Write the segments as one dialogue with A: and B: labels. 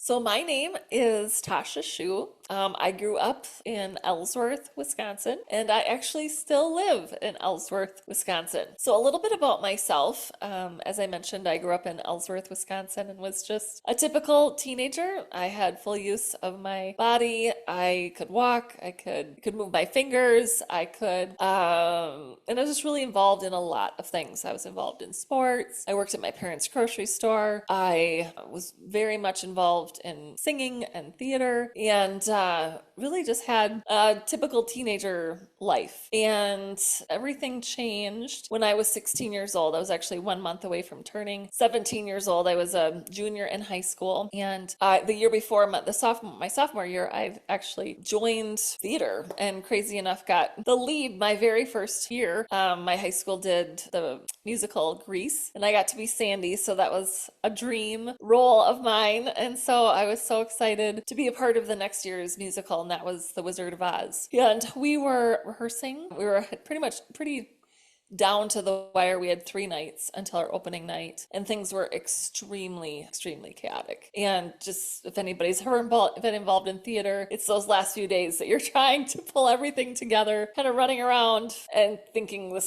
A: So my name is Tasha Schuh. I grew up in Ellsworth, Wisconsin, and I actually still live in Ellsworth, Wisconsin. So a little bit about myself. As I mentioned, I grew up in Ellsworth, Wisconsin, and was just a typical teenager. I had full use of my body. I could walk. I could move my fingers. And I was just really involved in a lot of things. I was involved in sports. I worked at my parents' grocery store. I was very much involved in singing and theater and really just had a typical teenager life. And everything changed when I was 16 years old. I was actually 1 month away from turning 17 years old. I was a junior in high school. And the year before my sophomore year, I actually joined theater and crazy enough got the lead my very first year. My high school did the musical Grease, and I got to be Sandy, so that was a dream role of mine. And so I was so excited to be a part of the next year's musical, and that was The Wizard of Oz. And we were rehearsing. We were pretty down to the wire. We had 3 nights until our opening night, and things were extremely chaotic. And just if anybody's ever been involved in theater, it's those last few days that you're trying to pull everything together, kind of running around and thinking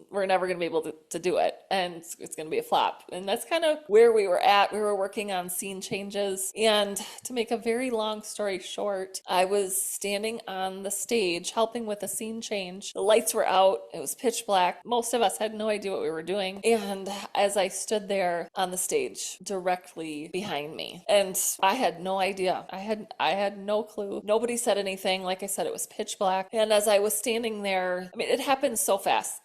A: we're never going to be able to do it, and it's going to be a flop. And that's kind of where we were at. We were working on scene changes, and to make a very long story short, I was standing on the stage helping with a scene change. The lights were out. It was pitch black. Most of us had no idea what we were doing. And as I stood there on the stage directly behind me, and I had no idea. I had no clue. Nobody said anything. Like I said, it was pitch black. And as I was standing there, I mean, it happened so fast.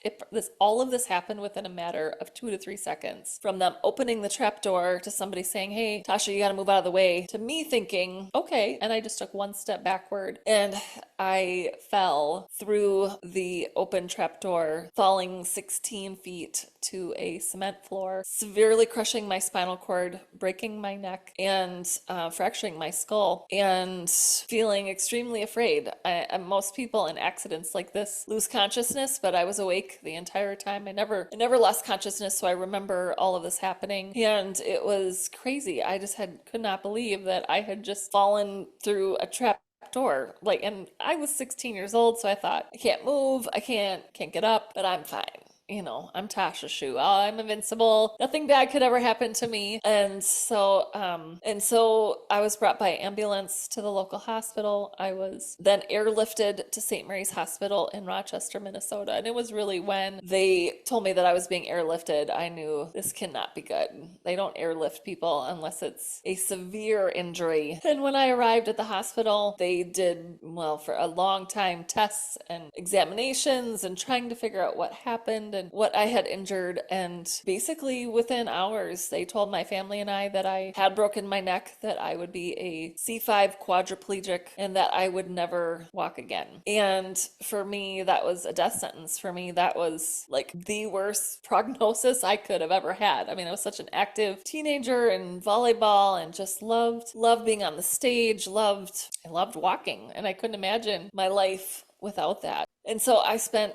A: All of this happened within a matter of 2 to 3 seconds. From them opening the trap door to somebody saying, "Hey, Tasha, you got to move out of the way," to me thinking, "Okay." And I just took one step backward and I fell through the open trap door, falling 16 feet to a cement floor, severely crushing my spinal cord, breaking my neck, and fracturing my skull, and feeling extremely afraid. Most people in accidents like this lose consciousness, but I was awake the entire time. I never lost consciousness, so I remember all of this happening, and it was crazy. I just could not believe that I had just fallen through a trap door. And I was 16 years old, so I thought, I can't move, I can't get up, but I'm fine. I'm Tasha Schuh. I'm invincible. Nothing bad could ever happen to me. And so I was brought by ambulance to the local hospital. I was then airlifted to St. Mary's Hospital in Rochester, Minnesota. And it was really when they told me that I was being airlifted, I knew this cannot be good. They don't airlift people unless it's a severe injury. And when I arrived at the hospital, they did, well, for a long time, tests and examinations and trying to figure out what happened and what I had injured. And basically within hours, they told my family and I that I had broken my neck, that I would be a C5 quadriplegic, and that I would never walk again. And for me, that was a death sentence. For me, that was like the worst prognosis I could have ever had. I mean, I was such an active teenager in volleyball and just loved being on the stage, I loved walking, and I couldn't imagine my life without that. And so I spent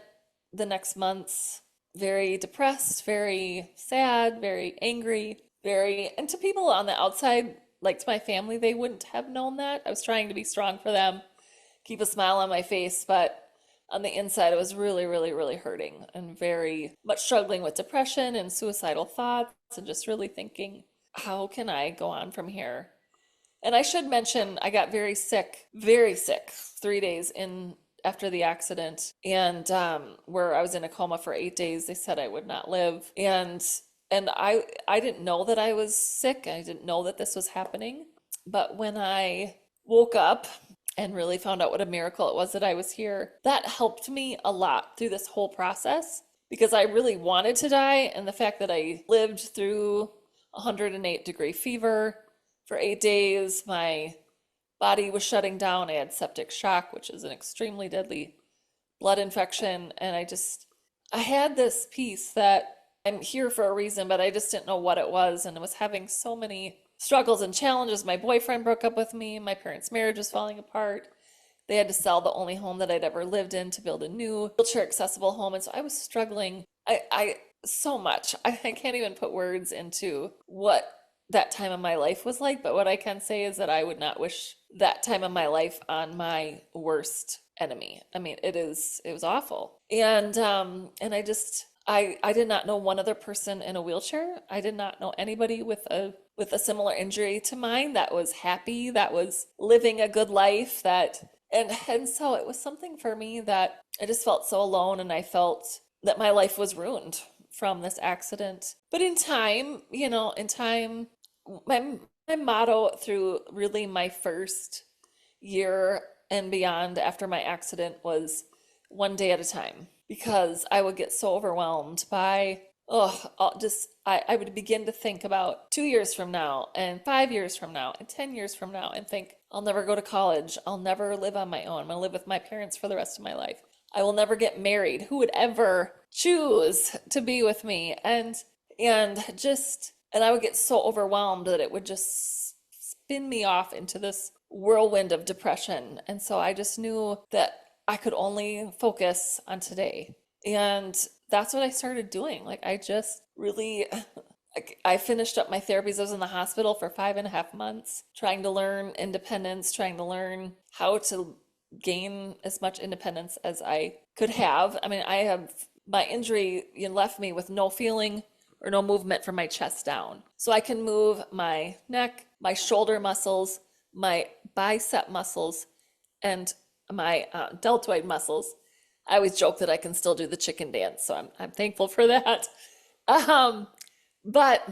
A: the next months very depressed, very sad, very angry, and to people on the outside, like to my family, they wouldn't have known that. I was trying to be strong for them, keep a smile on my face, but on the inside, I was really hurting and very much struggling with depression and suicidal thoughts and just really thinking, how can I go on from here? And I should mention, I got very sick 3 days in after the accident, and where I was in a coma for 8 days. They said I would not live, and I didn't know that I was sick. I didn't know that this was happening. But when I woke up and really found out what a miracle it was that I was here, that helped me a lot through this whole process, because I really wanted to die, and the fact that I lived through 108-degree fever for 8 days, my body was shutting down. I had septic shock, which is an extremely deadly blood infection. And I had this piece that I'm here for a reason, but I just didn't know what it was. And I was having so many struggles and challenges. My boyfriend broke up with me. My parents' marriage was falling apart. They had to sell the only home that I'd ever lived in to build a new wheelchair accessible home. And so I was struggling so much. I can't even put words into what that time of my life was like, but what I can say is that I would not wish that time of my life on my worst enemy. I mean, it was awful. And I did not know one other person in a wheelchair. I did not know anybody with a similar injury to mine that was happy, that was living a good life, and so it was something for me that I just felt so alone, and I felt that my life was ruined from this accident. But in time, my my motto through really my first year and beyond after my accident was one day at a time, because I would get so overwhelmed by I would begin to think about 2 years from now and 5 years from now and 10 years from now and think, I'll never go to college. I'll never live on my own. I'm gonna live with my parents for the rest of my life. I will never get married. Who would ever choose to be with me? And I would get so overwhelmed that it would just spin me off into this whirlwind of depression. And so I just knew that I could only focus on today. And that's what I started doing. Like I just really like I finished up my therapies. I was in the hospital for 5.5 months, trying to learn independence, trying to learn how to gain as much independence as I could have. I mean, my injury left me with no feeling or no movement from my chest down. So I can move my neck, my shoulder muscles, my bicep muscles, and my deltoid muscles. I always joke that I can still do the chicken dance, so I'm thankful for that. Um, but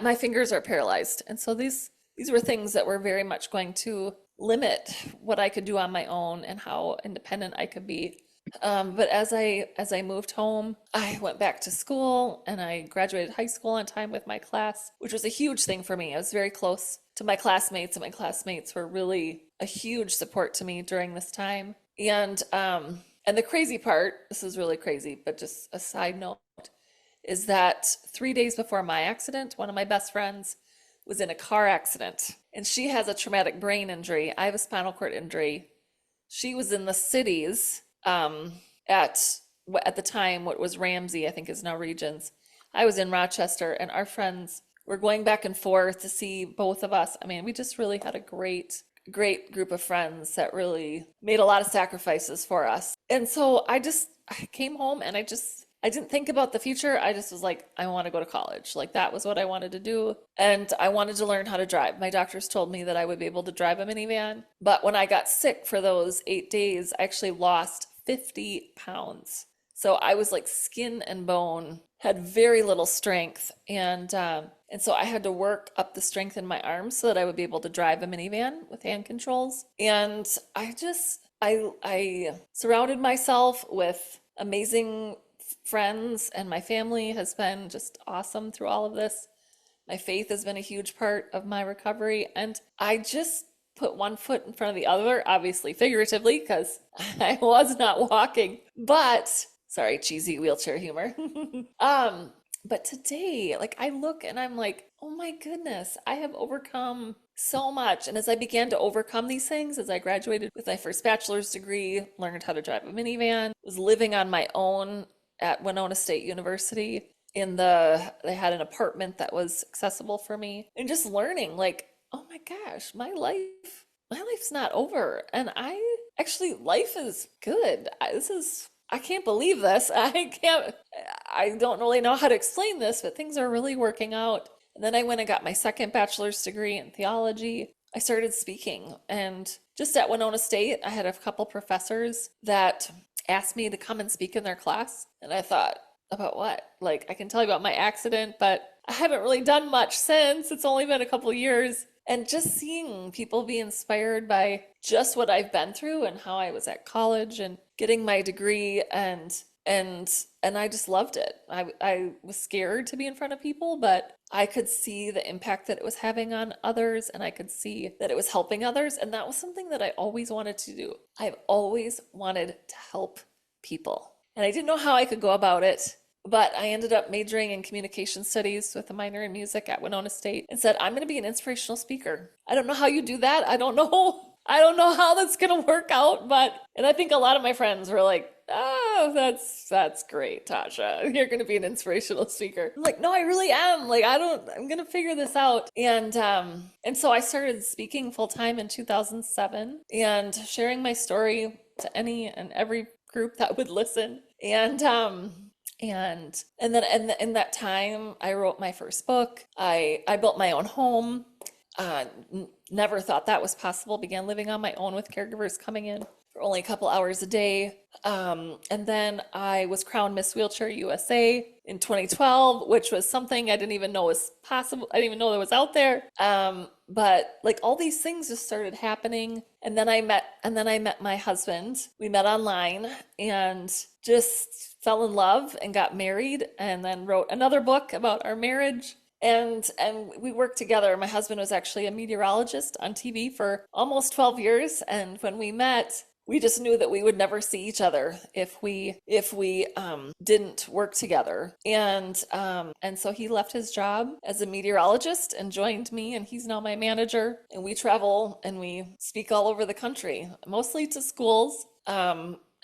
A: my fingers are paralyzed, and so these were things that were very much going to limit what I could do on my own and how independent I could be. But as I moved home, I went back to school and I graduated high school on time with my class, which was a huge thing for me. I was very close to my classmates, and my classmates were really a huge support to me during this time. And the crazy part, this is really crazy, but just a side note, is that 3 days before my accident, one of my best friends was in a car accident, and she has a traumatic brain injury. I have a spinal cord injury. She was in the cities at at the time what was Ramsey, I think is now Regions. I was in Rochester, and our friends were going back and forth to see both of us. I mean, we just really had a great group of friends that really made a lot of sacrifices for us. And so I came home and I didn't think about the future. I just was like, I want to go to college. Like that was what I wanted to do. And I wanted to learn how to drive. My doctors told me that I would be able to drive a minivan. But when I got sick for those 8 days, I actually lost 50 pounds. So I was like skin and bone, had very little strength, and so I had to work up the strength in my arms so that I would be able to drive a minivan with hand controls. And I surrounded myself with amazing friends, and my family has been just awesome through all of this. My faith has been a huge part of my recovery, and I just put one foot in front of the other, obviously figuratively, because I was not walking. But sorry, cheesy wheelchair humor. um, but today, like I look and I'm like, oh my goodness, I have overcome so much. And as I began to overcome these things, as I graduated with my first bachelor's degree, learned how to drive a minivan, was living on my own at Winona State University they had an apartment that was accessible for me, and just learning like, oh my gosh, my life's not over. And life is good. I can't believe this. I don't really know how to explain this, but things are really working out. And then I went and got my second bachelor's degree in theology. I started speaking, and just at Winona State, I had a couple professors that asked me to come and speak in their class. And I thought, about what? Like, I can tell you about my accident, but I haven't really done much since. It's only been a couple years. And just seeing people be inspired by just what I've been through and how I was at college and getting my degree, and I just loved it. I was scared to be in front of people, but I could see the impact that it was having on others, and I could see that it was helping others, and that was something that I always wanted to do. I've always wanted to help people, and I didn't know how I could go about it. But I ended up majoring in communication studies with a minor in music at Winona State, and said, I'm going to be an inspirational speaker. I don't know how you do that. I don't know. I don't know how that's going to work out, and I think a lot of my friends were like, oh, that's great, Tasha. You're going to be an inspirational speaker. I'm like, no, I really am. Like, I'm going to figure this out. And so I started speaking full time in 2007 and sharing my story to any and every group that would listen. And then in that time, I wrote my first book. I built my own home. Never thought that was possible. Began living on my own with caregivers coming in for only a couple hours a day. And then I was crowned Miss Wheelchair USA in 2012, which was something I didn't even know was possible. I didn't even know that was out there. But like all these things just started happening. And then I met my husband. We met online and just fell in love and got married and then wrote another book about our marriage. And we worked together. My husband was actually a meteorologist on TV for almost 12 years. And when we met, we just knew that we would never see each other if we didn't work together. And so he left his job as a meteorologist and joined me, and he's now my manager. And we travel and we speak all over the country, mostly to schools.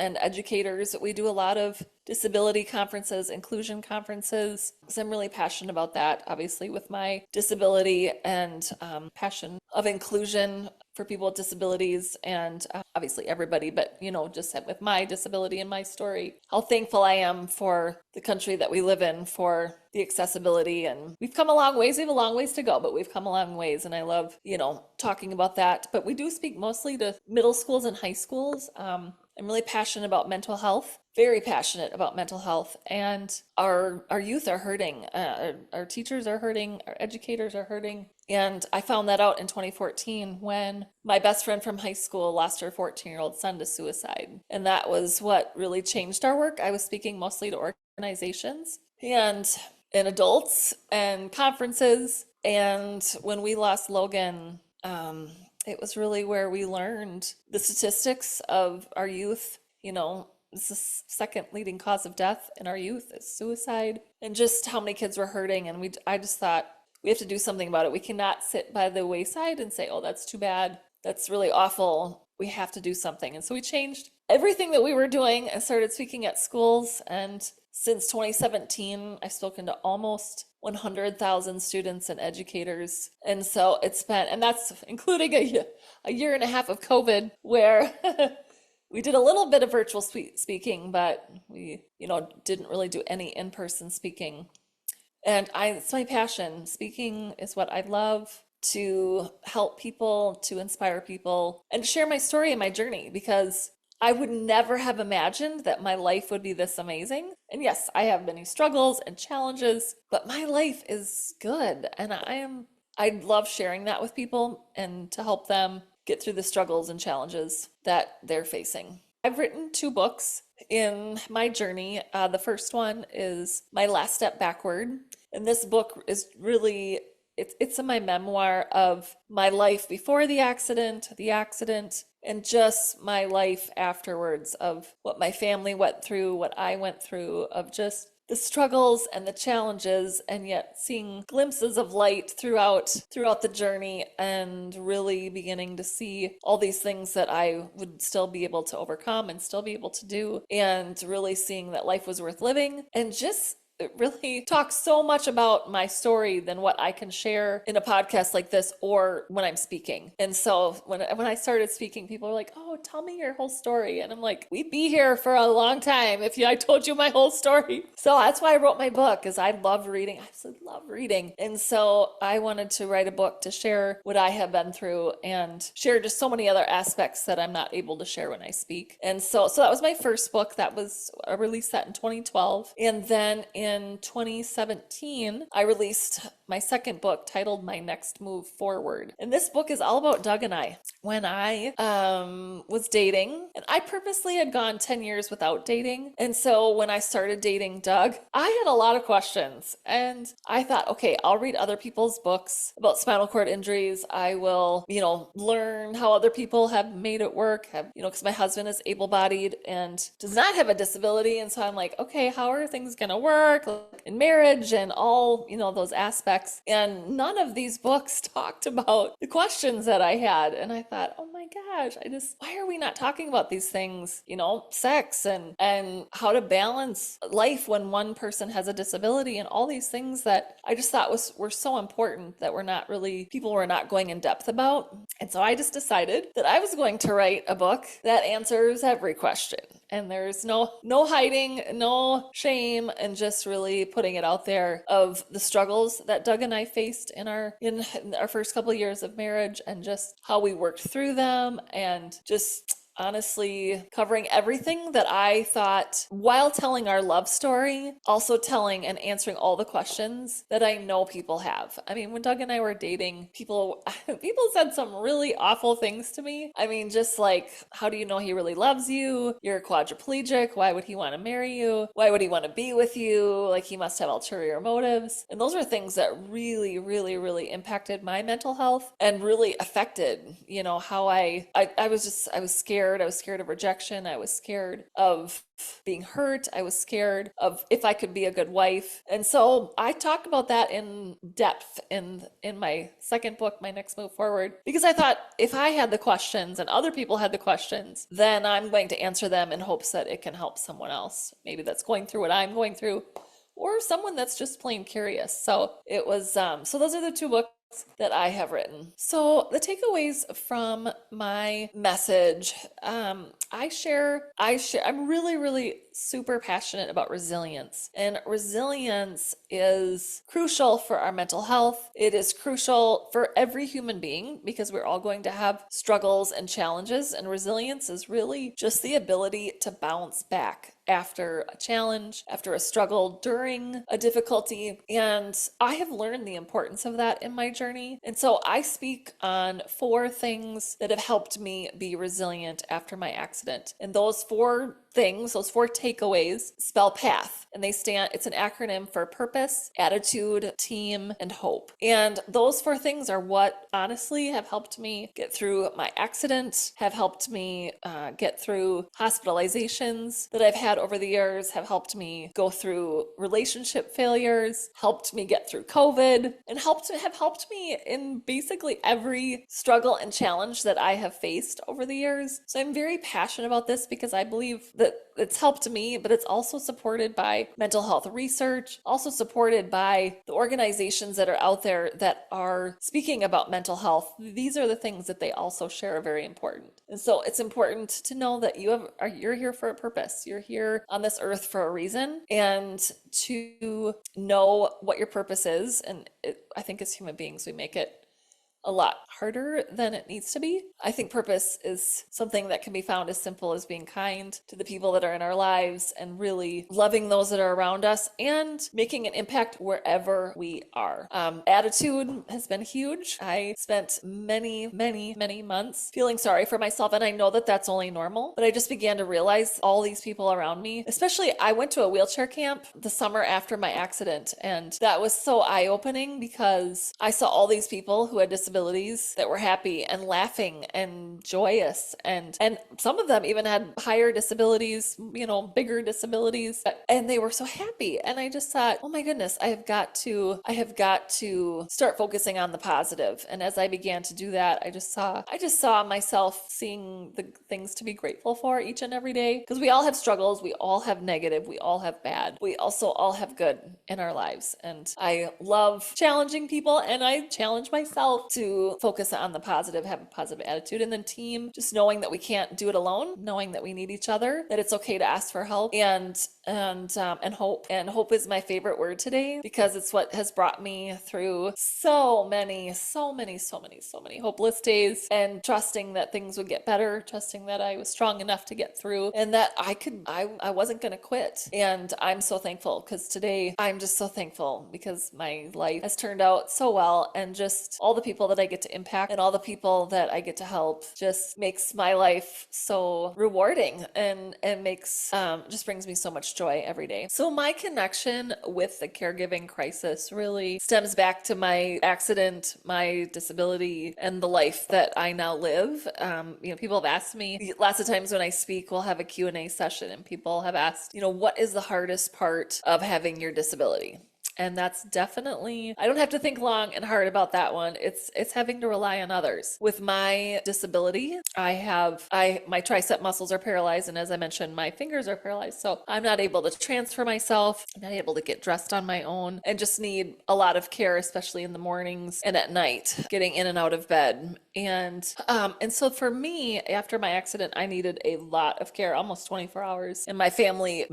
A: And educators. We do a lot of disability conferences, inclusion conferences, because I'm really passionate about that, obviously, with my disability and passion of inclusion for people with disabilities and obviously everybody, but just with my disability and my story, how thankful I am for the country that we live in, for the accessibility. And we've come a long ways. We have a long ways to go, but we've come a long ways. And I love, talking about that. But we do speak mostly to middle schools and high schools. I'm really passionate about mental health, very passionate about mental health, and our youth are hurting. Our teachers are hurting, our educators are hurting. And I found that out in 2014 when my best friend from high school lost her 14-year-old son to suicide. And that was what really changed our work. I was speaking mostly to organizations and adults and conferences. And when we lost Logan, it was really where we learned the statistics of our youth. It's the second leading cause of death in our youth is suicide, and just how many kids were hurting. And I just thought we have to do something about it. We cannot sit by the wayside and say, oh, that's too bad. That's really awful. We have to do something. And so we changed everything that we were doing and started speaking at schools. And since 2017, I've spoken to almost 100,000 students and educators. And so and that's including a year and a half of COVID where we did a little bit of virtual speaking, but we, didn't really do any in-person speaking. And it's my passion. Speaking is what I love, to help people, to inspire people, and to share my story and my journey, because I would never have imagined that my life would be this amazing. And yes, I have many struggles and challenges, but my life is good. And I love sharing that with people and to help them get through the struggles and challenges that they're facing. I've written 2 books in my journey. The first one is My Last Step Backward. And this book is really, it's my memoir of my life before the accident, and just my life afterwards, of what my family went through, what I went through, of just the struggles and the challenges, and yet seeing glimpses of light throughout the journey, and really beginning to see all these things that I would still be able to overcome and still be able to do, and really seeing that life was worth living. And just it really talks so much about my story than what I can share in a podcast like this or when I'm speaking. And so when I started speaking, people were like, oh, tell me your whole story. And I'm like, we'd be here for a long time if I told you my whole story. So that's why I wrote my book, because I love reading. I absolutely love reading. And so I wanted to write a book to share what I have been through and share just so many other aspects that I'm not able to share when I speak. And so that was my first book. I released that in 2012. And then in 2017, I released my second book titled My Next Move Forward. And this book is all about Doug and I. When I was dating, and I purposely had gone 10 years without dating. And so when I started dating Doug, I had a lot of questions. And I thought, okay, I'll read other people's books about spinal cord injuries. I will, learn how other people have made it work, because my husband is able-bodied and does not have a disability. And so I'm like, okay, how are things going to work in marriage and all, those aspects. And none of these books talked about the questions that I had. And I thought, oh my gosh, why are we not talking about these things? Sex and how to balance life when one person has a disability and all these things that I just thought were so important that people were not going in depth about. And so I just decided that I was going to write a book that answers every question. And there's no hiding, no shame, and just really putting it out there of the struggles that Doug and I faced in our first couple of years of marriage, and just how we worked through them, and just honestly covering everything that I thought while telling our love story, also telling and answering all the questions that I know people have. I mean, when Doug and I were dating, people said some really awful things to me. I mean, just like, how do you know he really loves you? You're quadriplegic. Why would he want to marry you? Why would he want to be with you? Like, he must have ulterior motives. And those are things that really, really, really impacted my mental health and really affected, how I was scared. I was scared of rejection. I was scared of being hurt. I was scared of if I could be a good wife. And so I talked about that in depth in my second book, My Next Move Forward, because I thought if I had the questions and other people had the questions, then I'm going to answer them in hopes that it can help someone else, maybe that's going through what I'm going through, or someone that's just plain curious. So it was, so those are the two books that I have written. So the takeaways from my message, I'm really, really super passionate about resilience. And resilience is crucial for our mental health. It is crucial for every human being because we're all going to have struggles and challenges. And resilience is really just the ability to bounce back after a challenge, after a struggle, during a difficulty. And I have learned the importance of that in my journey. And so I speak on 4 things that have helped me be resilient after my accident. And those 4 takeaways spell PATH. And it's an acronym for purpose, attitude, team, and hope. And those 4 things are what honestly have helped me get through my accident, have helped me get through hospitalizations that I've had over the years, have helped me go through relationship failures, helped me get through COVID, and have helped me in basically every struggle and challenge that I have faced over the years. So I'm very passionate about this because I believe that it's helped me, but it's also supported by mental health research, also supported by the organizations that are out there that are speaking about mental health. These are the things that they also share are very important. And so it's important to know that you're here for a purpose. You're here on this earth for a reason, and to know what your purpose is. And I think as human beings, we make it a lot harder than it needs to be. I think purpose is something that can be found as simple as being kind to the people that are in our lives and really loving those that are around us and making an impact wherever we are. Attitude has been huge. I spent many, many, many months feeling sorry for myself, and I know that that's only normal, but I just began to realize all these people around me, especially I went to a wheelchair camp the summer after my accident, and that was so eye-opening because I saw all these people who had disabilities that were happy and laughing and joyous, and some of them even had higher disabilities, bigger disabilities, and they were so happy. And I just thought, oh my goodness, I have got to start focusing on the positive. And as I began to do that, I just saw myself seeing the things to be grateful for each and every day, because we all have struggles, we all have negative, we all have bad, we also all have good in our lives. And I love challenging people, and I challenge myself to focus on the positive, have a positive attitude. And then team, just knowing that we can't do it alone, knowing that we need each other, that it's okay to ask for help, and hope. And hope is my favorite word today because it's what has brought me through so many hopeless days, and trusting that things would get better, trusting that I was strong enough to get through, and that I wasn't going to quit. And I'm so thankful, because today I'm just so thankful because my life has turned out so well, and just all the people that I get to impact and all the people that I get to help just makes my life so rewarding, and makes just brings me so much joy every day. So my connection with the caregiving crisis really stems back to my accident, my disability, and the life that I now live. People have asked me lots of times when I speak, we'll have a Q&A session, and people have asked, what is the hardest part of having your disability? And that's definitely, I don't have to think long and hard about that one. It's having to rely on others. With my disability, my tricep muscles are paralyzed, and as I mentioned, my fingers are paralyzed. So I'm not able to transfer myself. I'm not able to get dressed on my own and just need a lot of care, especially in the mornings and at night, getting in and out of bed. And so for me, after my accident, I needed a lot of care, almost 24 hours. And my family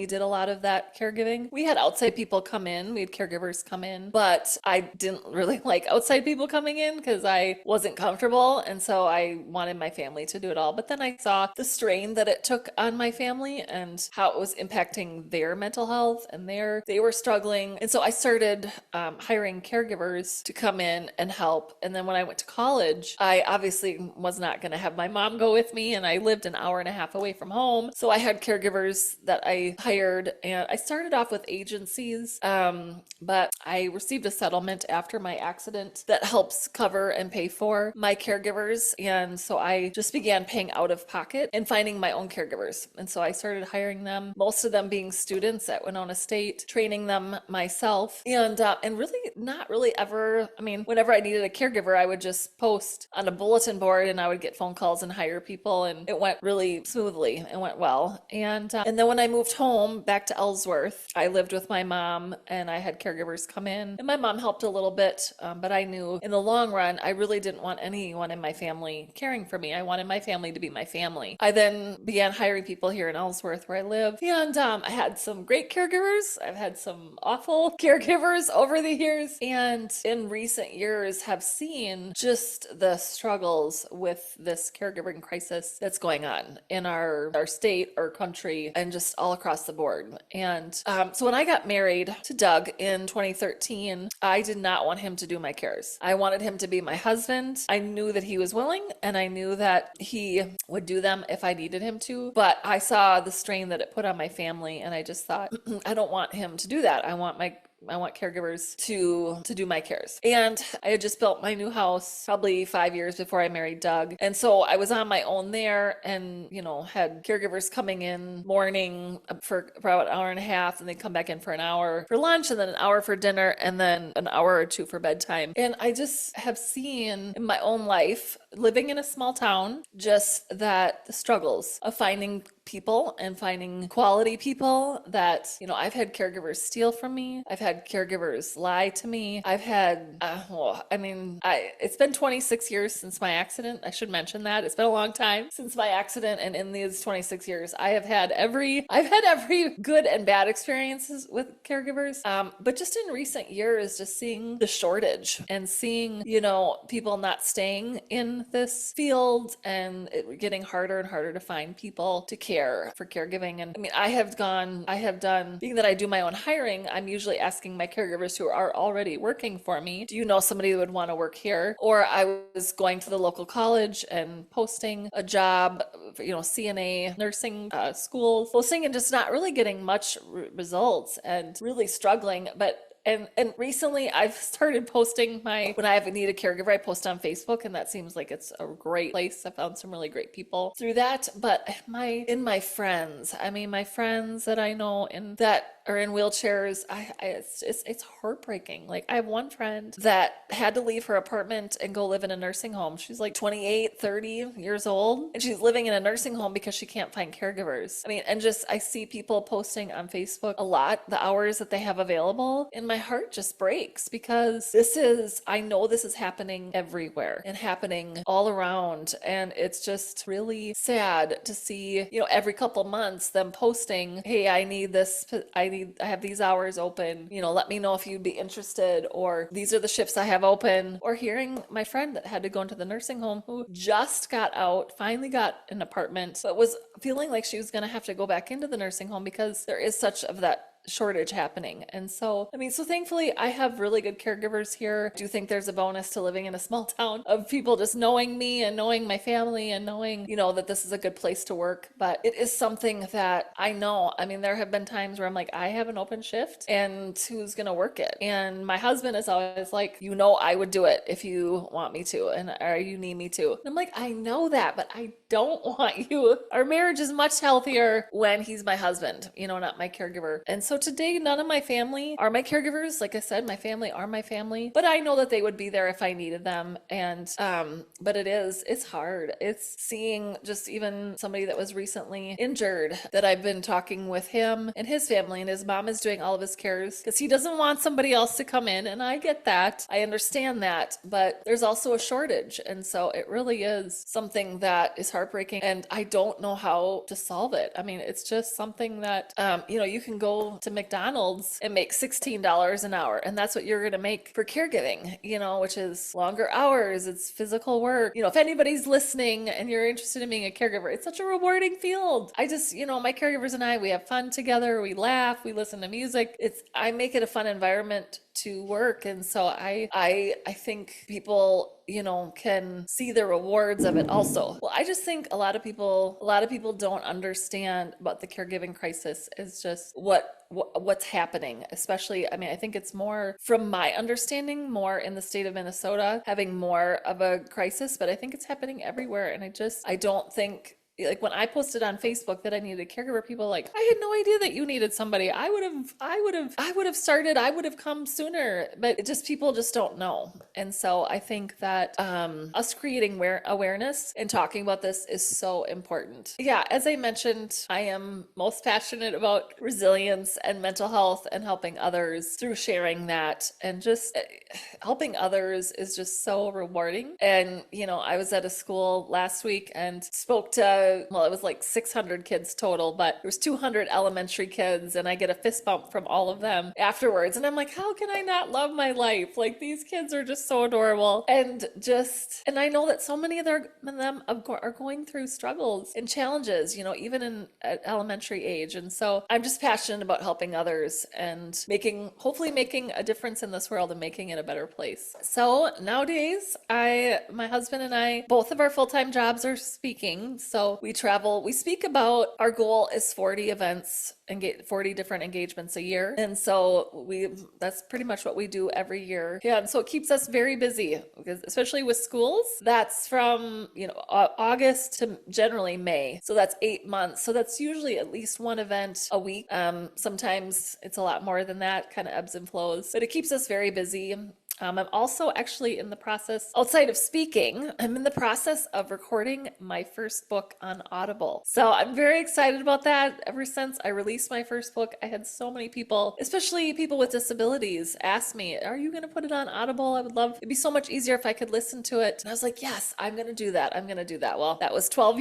A: did a lot of that caregiving. We had outside people come in, we had caregivers come in, but I didn't really like outside people coming in because I wasn't comfortable. And so I wanted my family to do it all. But then I saw the strain that it took on my family and how it was impacting their mental health, and they were struggling. And so I started hiring caregivers to come in and help. And then when I went to college, I obviously was not going to have my mom go with me, and I lived an hour and a half away from home. So I had caregivers that I hired, and I started off with agencies, but I received a settlement after my accident that helps cover and pay for my caregivers. And so I just began paying out of pocket and finding my own caregivers. And so I started hiring them, most of them being students at Winona State, training them myself, and really not really ever. I mean, whenever I needed a caregiver, I would just post on a bulletin board, and I would get phone calls and hire people, and it went really smoothly. It went well. And then when I moved home back to Ellsworth, I lived with my mom, and I had caregivers come in, and my mom helped a little bit, but I knew in the long run I really didn't want anyone in my family caring for me. I wanted my family to be my family. I then began hiring people here in Ellsworth where I live, and I had some great caregivers. I've had some awful caregivers over the years, and in recent years have seen just the struggles with this caregiving crisis that's going on in our state, our country, and just all across the board. And so when I got married to Doug in 2013, I did not want him to do my cares. I wanted him to be my husband. I knew that he was willing, and I knew that he would do them if I needed him to. But I saw the strain that it put on my family, and I just thought, I don't want him to do that. I want caregivers to do my cares. And I had just built my new house probably 5 years before I married Doug. And so I was on my own there, and, had caregivers coming in morning for about an hour and a half, and they'd come back in for an hour for lunch, and then an hour for dinner, and then an hour or two for bedtime. And I just have seen in my own life, living in a small town, just that the struggles of finding people and finding quality people that, I've had caregivers steal from me. I've had caregivers lie to me. I've had, it's been 26 years since my accident. I should mention that. It's been a long time since my accident. And in these 26 years, I've had every good and bad experiences with caregivers. But just in recent years, just seeing the shortage and seeing, people not staying in this field, and it getting harder and harder to find people to care for caregiving. And I have done, being that I do my own hiring, I'm usually asking my caregivers who are already working for me, do you know somebody who would want to work here? Or I was going to the local college and posting a job, CNA, nursing schools, posting, and just not really getting much results and really struggling. And recently I've started posting when I need a caregiver, I post on Facebook, and that seems like it's a great place. I found some really great people through that. But my friends that I know that are in wheelchairs, it's heartbreaking. Like, I have one friend that had to leave her apartment and go live in a nursing home. She's like 28, 30 years old, and she's living in a nursing home because she can't find caregivers. I see people posting on Facebook a lot, the hours that they have available, and my heart just breaks, because I know this is happening everywhere and happening all around. And it's just really sad to see, every couple months them posting, hey, I have these hours open, let me know if you'd be interested, or these are the shifts I have open. Or hearing my friend that had to go into the nursing home, who just got out, finally got an apartment, but was feeling like she was going to have to go back into the nursing home because there is such of that shortage happening. And so thankfully I have really good caregivers here. I do think there's a bonus to living in a small town, of people just knowing me and knowing my family and knowing, that this is a good place to work. But it is something that I know, there have been times where I'm like, I have an open shift, and who's going to work it? And my husband is always like, I would do it if you want me to, or you need me to. And I'm like, I know that, but I don't want you. Our marriage is much healthier when he's my husband, not my caregiver. And so So today, none of my family are my caregivers. Like I said, my family are my family, but I know that they would be there if I needed them. And, but it's hard. It's seeing just even somebody that was recently injured that I've been talking with him and his family, and his mom is doing all of his cares because he doesn't want somebody else to come in. And I get that. I understand that, but there's also a shortage. And so it really is something that is heartbreaking. And I don't know how to solve it. I mean, it's just something that, you can go to McDonald's and make $16 an hour, and that's what you're going to make for caregiving, which is longer hours. It's physical work. If anybody's listening and you're interested in being a caregiver, it's such a rewarding field. I just, my caregivers and I, we have fun together. We laugh, we listen to music. I make it a fun environment to work. And so I think people can see the rewards of it also. Well, I just think a lot of people don't understand about the caregiving crisis is just what's happening. Especially, I mean, I think it's more, from my understanding, more in the state of Minnesota having more of a crisis, but I think it's happening everywhere. And I don't think, like, when I posted on Facebook that I needed a caregiver, people like, I had no idea that you needed somebody. I would have started, I would have come sooner, but people just don't know. And so I think that us creating awareness and talking about this is so important. Yeah, as I mentioned, I am most passionate about resilience and mental health and helping others through sharing that, and just helping others is just so rewarding. And I was at a school last week and spoke to, well, it was like 600 kids total, but there was 200 elementary kids, and I get a fist bump from all of them afterwards. And I'm like, how can I not love my life? Like, these kids are just so adorable. And I know that so many of them are going through struggles and challenges, even at elementary age. And so I'm just passionate about helping others and hopefully making a difference in this world and making it a better place. So nowadays, my husband and I, both of our full-time jobs are speaking. So we travel, we speak about, our goal is 40 events and get 40 different engagements a year. And so that's pretty much what we do every year. Yeah. And so it keeps us very busy, because especially with schools, that's from, August to generally May. So that's 8 months. So that's usually at least one event a week. Sometimes it's a lot more than that, kind of ebbs and flows, but it keeps us very busy. I'm also actually in the process, outside of speaking, I'm in the process of recording my first book on Audible. So I'm very excited about that. Ever since I released my first book, I had so many people, especially people with disabilities, ask me, are you going to put it on Audible? It'd be so much easier if I could listen to it. And I was like, yes, I'm going to do that. I'm going to do that. Well, that was 12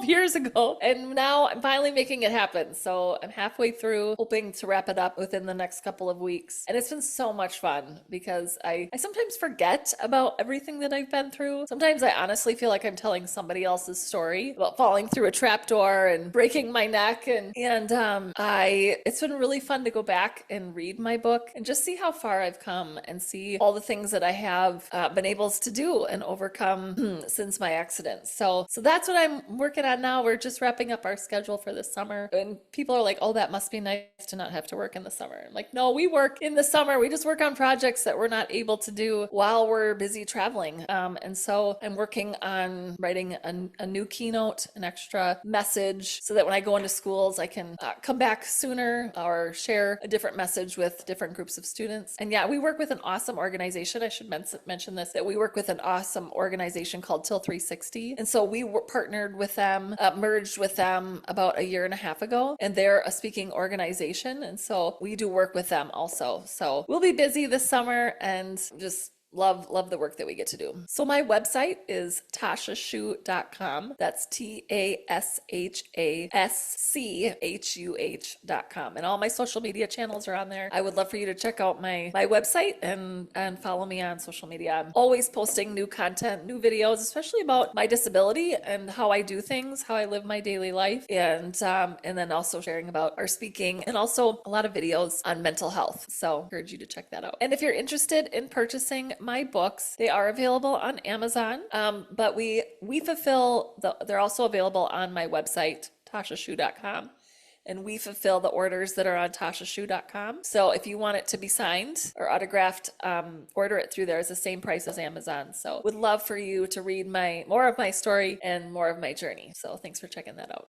A: years ago. And now I'm finally making it happen. So I'm halfway through, hoping to wrap it up within the next couple of weeks. And it's been so much fun, because I sometimes forget about everything that I've been through. Sometimes I honestly feel like I'm telling somebody else's story about falling through a trapdoor and breaking my neck. It's been really fun to go back and read my book and just see how far I've come and see all the things that I have been able to do and overcome since my accident. So that's what I'm working on now. We're just wrapping up our schedule for the summer. And people are like, oh, that must be nice to not have to work in the summer. I'm like, no, we work in the summer. We just work on projects that we're not able to do while we're busy traveling. And so I'm working on writing a new keynote, an extra message, so that when I go into schools, I can come back sooner or share a different message with different groups of students. And yeah, we work with an awesome organization. I should mention this, that we work with an awesome organization called Till 360. And so we were partnered with them, merged with them about a year and a half ago, and they're a speaking organization. And so we do work with them also. So we'll be busy this summer, and just love the work that we get to do. So my website is tashaschuh.com. That's TASHASCHUH.com. And all my social media channels are on there. I would love for you to check out my website and follow me on social media. I'm always posting new content, new videos, especially about my disability and how I do things, how I live my daily life, and then also sharing about our speaking, and also a lot of videos on mental health. So I encourage you to check that out. And if you're interested in purchasing my books, they are available on Amazon, but we fulfill they're also available on my website, tashaschuh.com. And we fulfill the orders that are on tashaschuh.com. So if you want it to be signed or autographed, order it through there. It's the same price as Amazon. So would love for you to read more of my story and more of my journey. So thanks for checking that out.